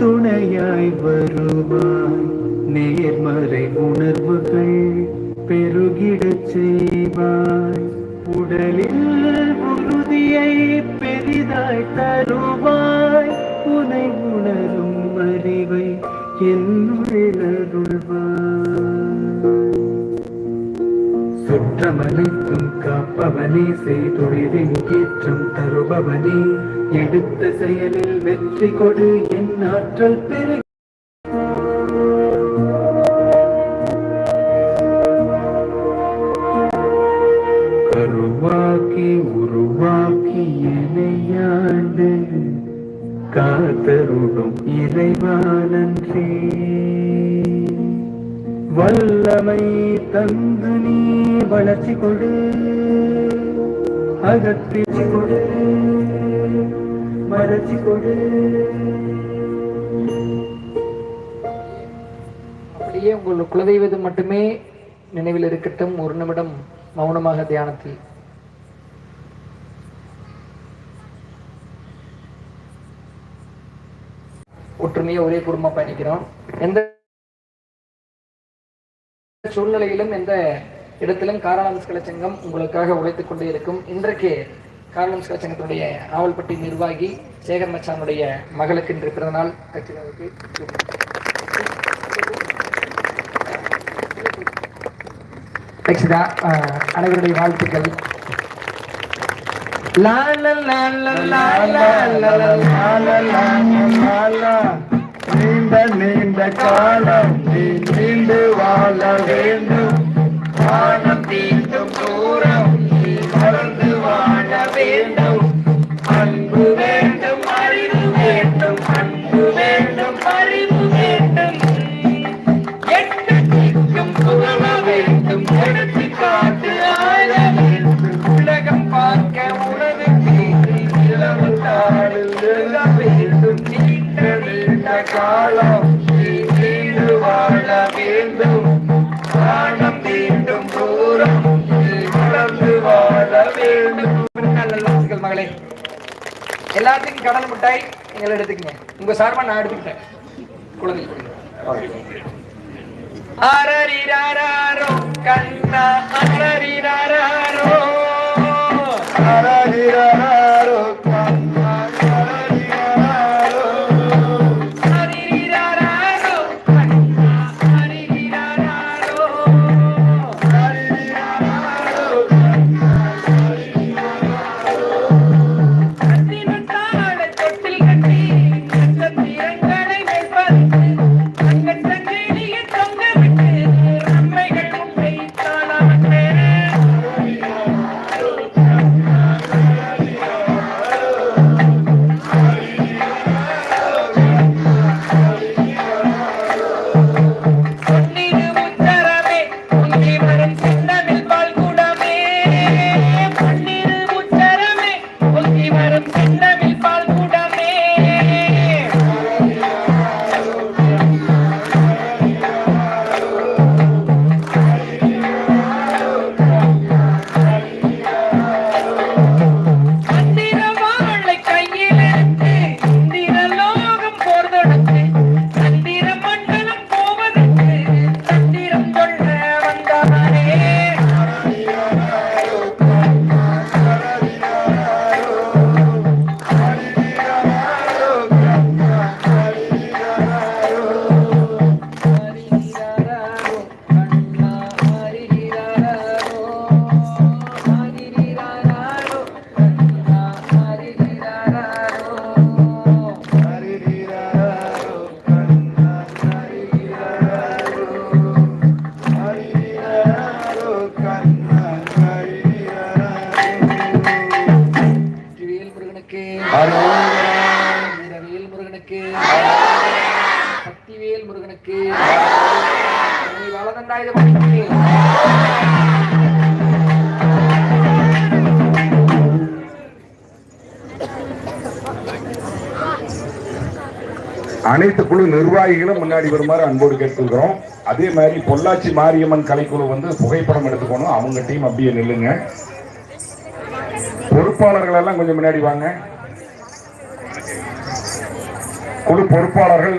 துணையாய் வருவாய், நேர்மறை உணர்வுகள் பெருகிடச் செய்வாய், உடலில் உறுதியை பெரிதாய் தருவாய், உனை உணரும் அறிவை சுற்றமனைத்தும் காப்பவனே, செய்தொழிலின் ஏற்றம் தருபவனே, எடுத்த செயலில் வெற்றி கொடு, என் ஆற்றல் பெருகி கருவாக்கி உருவாக்கி எனையாண்டு காத்தருடும் இறைவா நன்றி. வல்லமை தந்து நீ வளர்ச்சி கொடு, அகற்றி கொடு, மலர்ச்சி கொடு. அப்படியே உங்கள் குலதெய்வம் மட்டுமே நினைவில் இருக்கட்டும். ஒரு நிமிடம் மௌனமாக தியானத்தில் ஒற்றுமையா ஒரே குடும்பம் பயணிக்கிறோம். எந்த சூழ்நிலையிலும் எந்த இடத்திலும் காரணம்ஸ் கலைச்சங்கம் உங்களுக்காக உழைத்துக் கொண்டே இருக்கும். இன்றைக்கு காரணம்ஸ் கலைச்சங்கத்துடைய ஆவல்பட்டி நிர்வாகி சேகர் மச்சானுடைய மகளுக்கு இன்று பிறந்தநாள். கட்சிகளுக்கு அனைவருடைய வாழ்த்துக்கள். நீண்ட நீண்ட காலம் நீ நீண்டு வாழ வேண்டும், வானம் தீண்டும் தூரம் நீ மறந்து வாழ வேண்டும், அன்பு வேண்டும் அறிவு வேண்டும், அன்பு வேண்டும் அறிவு வேண்டும், எட்டும் புகழ வேண்டும், எடுத்து காட்டு ஆழ வேண்டும், உலகம் பார்க்க உணவு இளவத்தாளில் எழுத வேண்டும், நீண்ட நீண்ட காலம் நீண்டு வாழ வேண்டும், வானம் தீண்டும் தூரம் வளர்ந்து வாழ வேண்டும். மகளே, எல்லாத்துக்கும் கடல் மிட்டாய் எங்களை எடுத்துக்கங்க. உங்க சார்பா நான் எடுத்துக்கிட்டேன். குழந்தை அரரிராரோ கண்ணா அரரிராரோ அரரிராரோ முருகனுக்கு, சக்திவேல் முருகனுக்கு, அனைத்து குழு நிர்வாகிகளும் முன்னாடி வருமாறு அன்போடு கேட்டுக்கிறோம். அதே மாதிரி பொள்ளாச்சி மாரியம்மன் கலைக்குழு புகைப்படம் எடுத்துக்கணும். அவங்க டீம் அப்படியே நில்லுங்க. பொறுப்பாளர்கள் எல்லாம் கொஞ்சம் முன்னாடி வாங்க. குழு பொறுப்பாளர்கள்